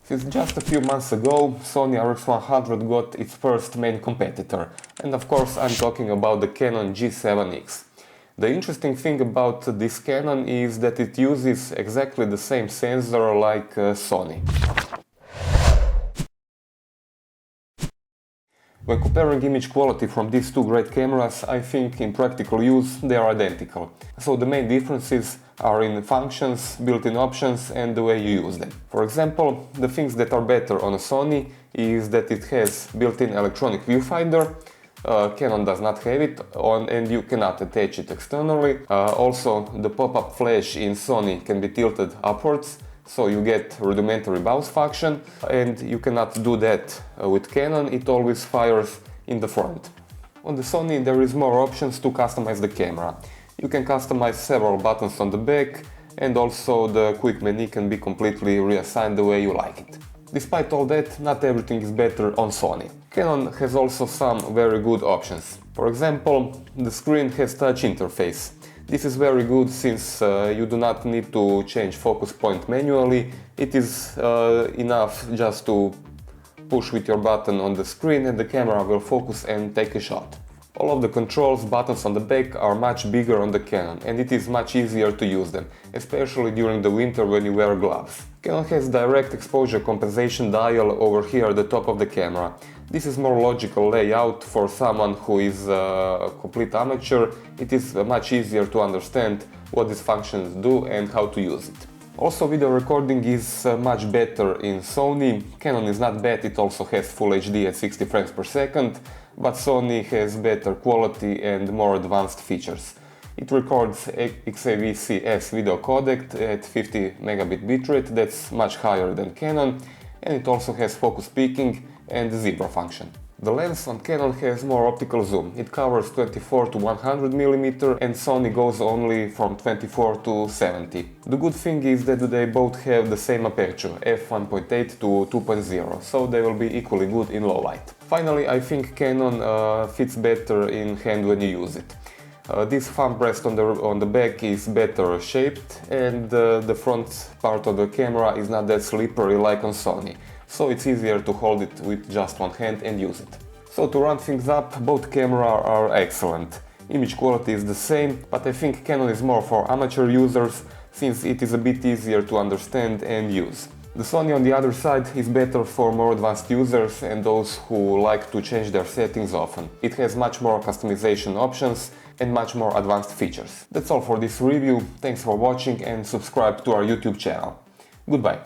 Since just a few months ago, Sony RX100 got its first main competitor, and of course I'm talking about the Canon G7x. The interesting thing about this Canon is that it uses exactly the same sensor like Sony. When comparing image quality from these two great cameras, I think in practical use they are identical. So the main differences are in functions, built-in options and the way you use them. For example, the things that are better on a Sony is that it has built-in electronic viewfinder. Canon does not have it and you cannot attach it externally. Also, the pop-up flash in Sony can be tilted upwards, so you get rudimentary bounce function, and you cannot do that with Canon. It always fires in the front. On the Sony there is more options to customize the camera. You can customize several buttons on the back, and also the quick menu can be completely reassigned the way you like it. Despite all that, not everything is better on Sony. Canon has also some very good options. For example, the screen has touch interface. This is very good since you do not need to change focus point manually. It is enough just to push with your button on the screen and the camera will focus and take a shot. All of the controls buttons on the back are much bigger on the Canon, and it is much easier to use them, especially during the winter when you wear gloves. Canon has direct exposure compensation dial over here at the top of the camera. This is more logical layout for someone who is a complete amateur. It is much easier to understand what these functions do and how to use it. Also, video recording is much better in Sony. Canon is not bad, it also has Full HD at 60 frames per second, but Sony has better quality and more advanced features. It records XAVC-S video codec at 50 megabit bitrate, that's much higher than Canon, and it also has focus peaking and the zebra function. The lens on Canon has more optical zoom. It covers 24 to 100 mm and Sony goes only from 24 to 70. The good thing is that they both have the same aperture, f1.8 to 2.0, so they will be equally good in low light. Finally, I think Canon fits better in hand when you use it. This thumb rest on the back is better shaped, and the front part of the camera is not that slippery like on Sony, so it's easier to hold it with just one hand and use it. So to round things up, both cameras are excellent. Image quality is the same, but I think Canon is more for amateur users since it is a bit easier to understand and use. The Sony on the other side is better for more advanced users and those who like to change their settings often. It has much more customization options and much more advanced features. That's all for this review. Thanks for watching and subscribe to our YouTube channel. Goodbye.